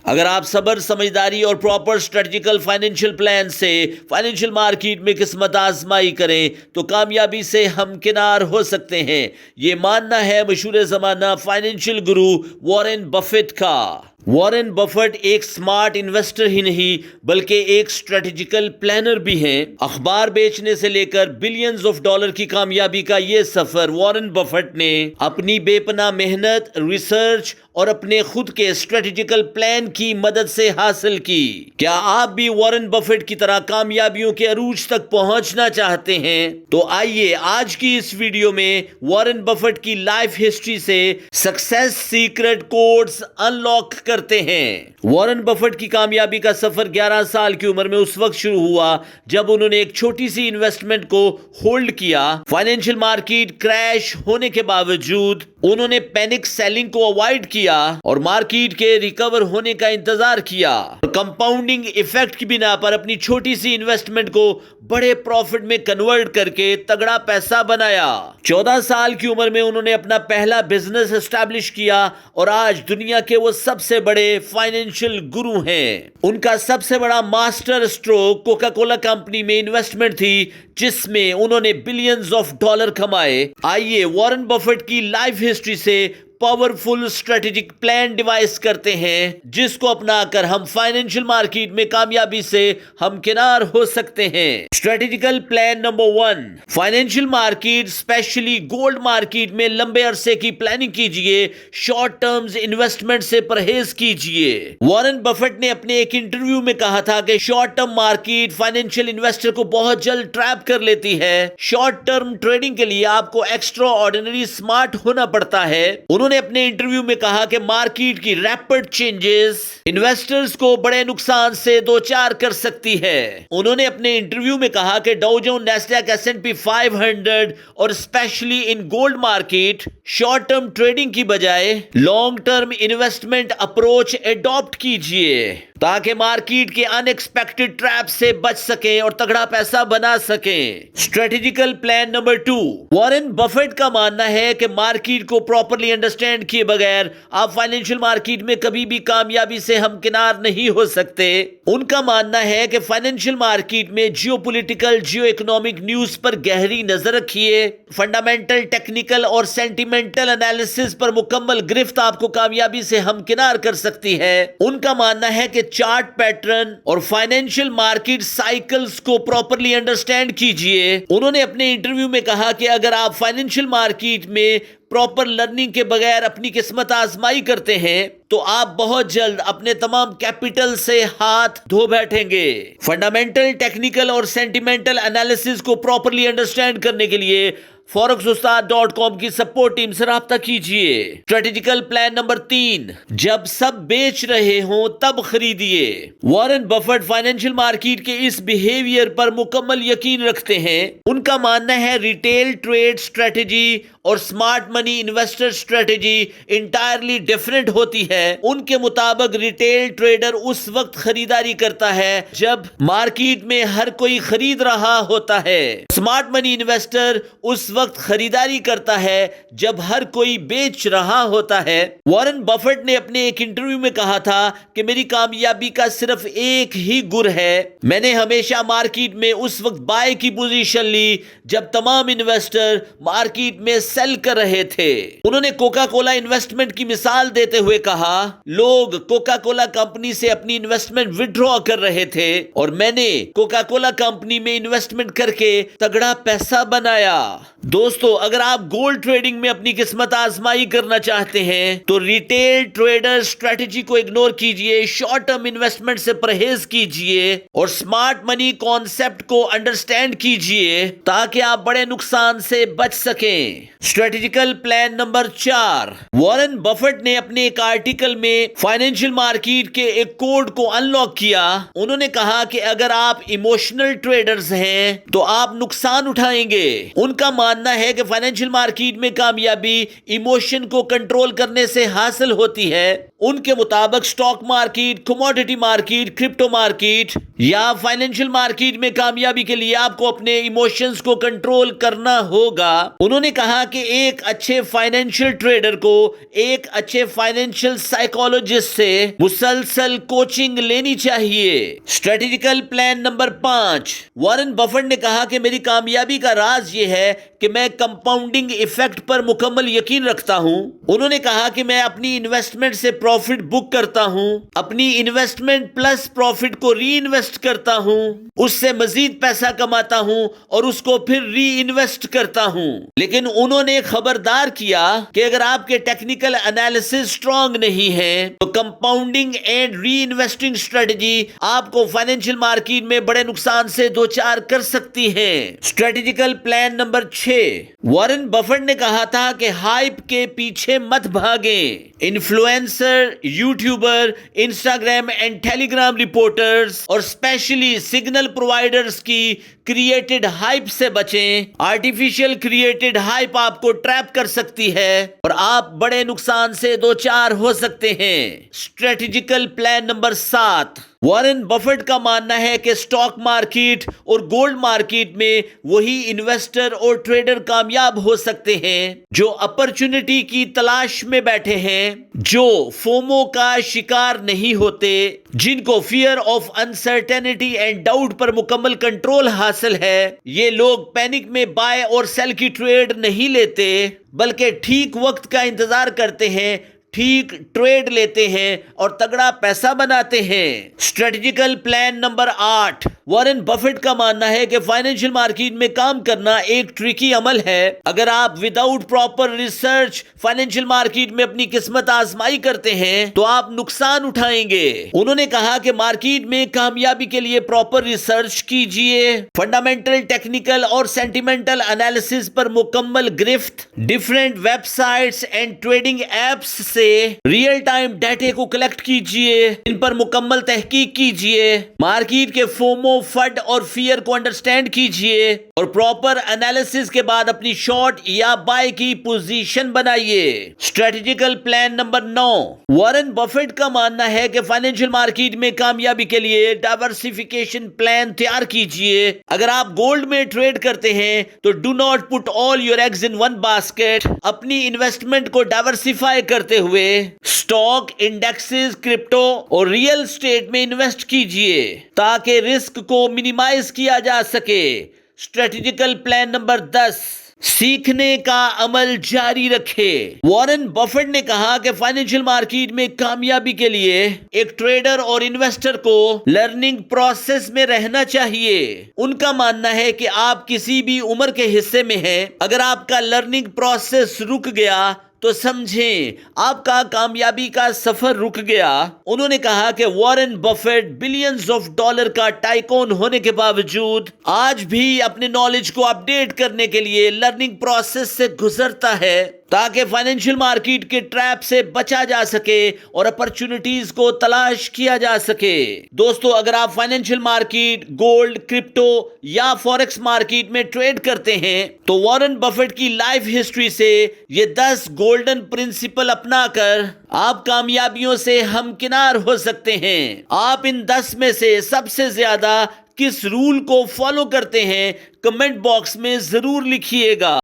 اگر آپ صبر، سمجھداری اور پراپر اسٹریٹجیکل فائنینشیل پلان سے فائنینشیل مارکیٹ میں قسمت آزمائی کریں تو کامیابی سے ہمکنار ہو سکتے ہیں۔ یہ ماننا ہے مشہور زمانہ فائنینشیل گرو وارن بفیٹ کا۔ وارن بفیٹ ایک سمارٹ انویسٹر ہی نہیں بلکہ ایک اسٹریٹجیکل پلانر بھی ہیں۔ اخبار بیچنے سے لے کر بلینز آف ڈالر کی کامیابی کا یہ سفر وارن بفیٹ نے اپنی بے پناہ محنت، ریسرچ اور اپنے خود کے اسٹریٹجیکل پلان کی مدد سے حاصل کی۔ کیا آپ بھی وارن بفیٹ کی طرح کامیابیوں کے عروج تک پہنچنا چاہتے ہیں؟ تو آئیے آج کی اس ویڈیو میں وارن بفیٹ کی لائف ہسٹری سے سکسیس سیکرٹ کوڈز انلاک کرتے ہیں۔ وارن بفیٹ کی کامیابی کا سفر 11 سال کی عمر میں اس وقت شروع ہوا جب انہوں نے ایک چھوٹی سی انویسٹمنٹ کو ہولڈ کیا۔ فائنینشیل مارکیٹ کریش ہونے کے باوجود انہوں نے پینک سیلنگ کو اوائڈ کیا اور مارکیٹ کے ریکور ہونے کا انتظار کیا۔ کمپاؤنڈنگ ایفیکٹ کی بنا پر اپنی چھوٹی سی انویسٹمنٹ کو بڑے پروفٹ میں کنورٹ کر کے تگڑا پیسہ بنایا۔ 14 سال کی عمر میں انہوں نے اپنا پہلا بزنس اسٹیبلش کیا اور آج دنیا کے وہ سب سے بڑے فائنینشیل گرو ہیں۔ ان کا سب سے بڑا master stroke Coca Cola company میں انویسٹمنٹ تھی جس میں انہوں نے بلینز آف ڈالر کمائے۔ آئیے وارن بفیٹ کی لائف ہسٹری سے پاورفل اسٹریٹجک پلان ڈیوائس کرتے ہیں جس کو اپنا کر ہم فائنینشیل مارکیٹ میں کامیابی سے ہمکنار ہو سکتے ہیں۔ Strategical plan number 1، financial market specially gold market میں لمبے عرصے کی پلاننگ کیجئے، شارٹ ٹرمز انویسٹمنٹ سے پرہیز کیجئے۔ وارن بفیٹ نے اپنے ایک انٹرویو میں کہا تھا کہ short term market financial investor کو بہت جلد ٹریپ کر لیتی ہے۔ شارٹ ٹرم ٹریڈنگ کے لیے آپ کو ایکسٹرا آرڈینری سمارٹ ہونا پڑتا ہے۔ انہوں نے اپنے انٹرویو میں کہا کہ مارکیٹ کی ریپڈ چینجز انویسٹرز کو بڑے نقصان سے دوچار کر سکتی ہے۔ انہوں نے اپنے انٹرویو میں کہا کہ ڈاؤ جونز، نیسڈیک، S&P 500 اور specially in gold market short term trading کی بجائے long term investment approach adapt کیجئے تاکہ مارکیٹ کے ان ایکسپیکٹڈ ٹریپ سے بچ سکیں اور تگڑا پیسہ بنا سکیں۔ Strategical plan number 2، Warren Buffett کا ماننا ہے کہ مارکیٹ کو پراپرلی انڈرسٹینڈ کیے بغیر آپ فائنینشیل مارکیٹ میں کبھی بھی کامیابی سے ہمکنار نہیں ہو سکتے۔ ان کا ماننا ہے کہ فائنینشیل مارکیٹ میں geopolitical, geoeconomic news پر گہری نظر رکھیے۔ فنڈامنٹل، ٹیکنیکل اور سینٹیمنٹل انالیسس پر مکمل گرفت آپ کو کامیابی سے ہمکنار کر سکتی ہے۔ ان کا ماننا ہے کہ چارٹ پیٹرن اور فائنینشیل مارکیٹ سائیکلز کو پراپرلی انڈرسٹینڈ کیجئے۔ انہوں نے اپنے انٹرویو میں کہا کہ اگر آپ فائنینشیل مارکیٹ میں پراپر لرننگ کے بغیر اپنی قسمت آزمائی کرتے ہیں تو آپ بہت جلد اپنے تمام کیپٹل سے ہاتھ دھو بیٹھیں گے۔ فنڈامنٹل، ٹیکنیکل اور سینٹیمنٹل انالیسس کو پراپرلی انڈرسٹینڈ کرنے کے لیے forexustad.com کی سپورٹ ٹیم سے رابطہ کیجئے۔ اسٹریٹجیکل پلان نمبر 3، جب سب بیچ رہے ہوں تب خریدیے۔ وارن بفیٹ فائنینشیل مارکیٹ کے اس بیہیویئر پر مکمل یقین رکھتے ہیں۔ ان کا ماننا ہے ریٹیل ٹریڈ اسٹریٹجی اور سمارٹ منی انویسٹر اسٹریٹجی انٹائرلی ڈیفرنٹ ہوتی ہے۔ ان کے مطابق ریٹیل ٹریڈر اس وقت خریداری کرتا ہے جب مارکیٹ میں ہر کوئی خرید رہا ہوتا ہے۔ سمارٹ منی انویسٹر اس وقت خریداری کرتا ہے جب ہر کوئی بیچ رہا ہوتا ہے۔ وارن بفیٹ نے اپنے ایک انٹرویو میں کہا تھا کہ میری کامیابی کا صرف ایک ہی گر ہے، میں نے ہمیشہ مارکیٹ میں اس وقت بائی کی پوزیشن لی جب تمام انویسٹر مارکیٹ میں سیل کر رہے تھے۔ انہوں نے کوکا کولا انویسٹمنٹ کی مثال دیتے ہوئے کہا، لوگ کوکا کولا کمپنی سے اپنی انویسٹمنٹ وڈرا کر رہے تھے اور میں نے کوکا کولا کمپنی میں انویسٹمنٹ کر کے تگڑا پیسہ بنایا۔ دوستو، اگر آپ گولڈ ٹریڈنگ میں اپنی قسمت آزمائی کرنا چاہتے ہیں تو ریٹیل ٹریڈر اسٹریٹجی کو اگنور کیجئے، شارٹ ٹرم انویسٹمنٹ سے پرہیز کیجئے اور سمارٹ منی کانسیپٹ کو انڈرسٹینڈ کیجئے تاکہ آپ بڑے نقصان سے بچ سکیں۔ Strategical plan number 4، Warren Buffett نے اپنے ایک آرٹیکل میں فائنینشیل مارکیٹ کے ایک کوڈ کو انلاک کیا۔ انہوں نے کہا کہ اگر آپ ایموشنل ٹریڈرز ہیں تو آپ نقصان اٹھائیں گے۔ ان کا ماننا ہے کہ فائنینشیل مارکیٹ میں کامیابی ایموشن کو کنٹرول کرنے سے حاصل ہوتی ہے۔ ان کے مطابق stock market, commodity market, crypto market یا فائنینشیل مارکیٹ میں کامیابی کے لیے آپ کو اپنے ایموشنز کو کنٹرول کرنا ہوگا۔ انہوں نے کہا کہ ایک اچھے فائنینشیل ٹریڈر کو ایک اچھے فائنینشیل سائیکالوجسٹ سے مسلسل کوچنگ لینی چاہیے۔ Strategical plan number 5، Warren Buffett نے کہا کہ میری کامیابی کا راز یہ ہے کہ میں کمپاؤنڈنگ ایفیکٹ پر مکمل یقین رکھتا ہوں۔ انہوں نے کہا کہ میں اپنی انویسٹمنٹ سے پروفٹ بک کرتا ہوں، اپنی انویسٹمنٹ پلس پروفٹ کو ری انویسٹ کرتا ہوں، اس سے مزید پیسہ کماتا ہوں اور اس کو پھر ری انویسٹ کرتا ہوں۔ لیکن انہوں نے خبردار کیا کہ اگر آپ کے ٹیکنیکل انالیسس سٹرونگ نہیں ہے تو compounding and reinvesting strategy آپ کو فائنینشیل مارکیٹ میں بڑے نقصان سے دوچار کر سکتی ہے۔ Strategical plan number 6، Warren Buffett نے کہا تھا کہ ہائپ کے پیچھے مت بھاگیں۔ Influencer, YouTuber, Instagram and Telegram reporters اور اسپیشلی سگنل پرووائڈرز کی کریٹڈ ہائپ سے بچیں۔ آرٹیفیشل کریٹڈ ہائپ آپ کو ٹریپ کر سکتی ہے اور آپ بڑے نقصان سے دوچار ہو سکتے ہیں۔ اسٹریٹجیکل پلان نمبر 7، وارن بفٹ کا ماننا ہے کہ اسٹاک مارکیٹ اور گولڈ مارکیٹ میں وہی انویسٹر اور ٹریڈر کامیاب ہو سکتے ہیں جو اپرچونٹی کی تلاش میں بیٹھے ہیں، جو فومو کا شکار نہیں ہوتے، جن کو fear of uncertainty and doubt پر مکمل کنٹرول حاصل ہے۔ یہ لوگ پینک میں بائی اور سیل کی ٹریڈ نہیں لیتے بلکہ ٹھیک وقت کا انتظار کرتے ہیں، ٹھیک ٹریڈ لیتے ہیں اور تگڑا پیسہ بناتے ہیں۔ اسٹریٹجیکل پلان نمبر 8، وارن بفٹ کا ماننا ہے کہ فائنینشیل مارکیٹ میں کام کرنا ایک ٹریکی عمل ہے۔ اگر آپ without proper research financial market میں اپنی قسمت آزمائی کرتے ہیں تو آپ نقصان اٹھائیں گے۔ انہوں نے کہا کہ مارکیٹ میں کامیابی کے لیے پراپر ریسرچ کیجیے، فنڈامنٹل، ٹیکنیکل اور سینٹیمنٹل انالیسس پر مکمل گرفت، different web sites and trading apps سے ریئل ٹائم ڈیٹے کو کلیکٹ کیجیے، ان پر مکمل تحقیق کیجیے، مارکیٹ کے فومو، فڈ اور فیئر کو انڈرسٹینڈ کیجیے اور پراپر انالیسس کے بعد اپنی شارٹ یا بائی کی پوزیشن بنائیے۔ اسٹریٹجیکل پلان نمبر 9، وارن بفٹ کا ماننا ہے کہ فائنینشیل مارکیٹ میں کامیابی کے لیے ڈائیورسیفیکیشن پلان تیار کیجیے۔ اگر آپ گولڈ میں ٹریڈ کرتے ہیں تو do not put all your eggs in one basket, اپنی انویسٹمنٹ کو ڈائیورسیفائی کرتے ہوئے اسٹاک، انڈیکسز، کرپٹو اور ریئل اسٹیٹ میں انویسٹ کیجیے تاکہ رسک کو منیمائز کیا جا سکے۔ اسٹریٹجیکل پلان نمبر 10، سیکھنے کا عمل جاری رکھے۔ وارن بفٹ نے کہا کہ فائنینشیل مارکیٹ میں کامیابی کے لیے ایک ٹریڈر اور انویسٹر کو لرننگ پروسیس میں رہنا چاہیے۔ ان کا ماننا ہے کہ آپ کسی بھی عمر کے حصے میں ہیں، اگر آپ کا لرننگ پروسیس رک گیا تو سمجھیں آپ کا کامیابی کا سفر رک گیا۔ انہوں نے کہا کہ وارن بفٹ بلینز آف ڈالر کا ٹائکون ہونے کے باوجود آج بھی اپنے نالج کو اپ ڈیٹ کرنے کے لیے لرننگ پروسیس سے گزرتا ہے تاکہ فائنینشیل مارکیٹ کے ٹریپ سے بچا جا سکے اور اپرچونٹیز کو تلاش کیا جا سکے۔ دوستو، اگر آپ فائنینشیل مارکیٹ، گولڈ، کرپٹو یا فوریکس مارکیٹ میں ٹریڈ کرتے ہیں تو وارن بفٹ کی لائف ہسٹری سے یہ 10 گولڈن پرنسپل اپنا کر آپ کامیابیوں سے ہمکنار ہو سکتے ہیں۔ آپ ان 10 میں سے سب سے زیادہ کس رول کو فالو کرتے ہیں کمنٹ باکس میں ضرور لکھیے گا۔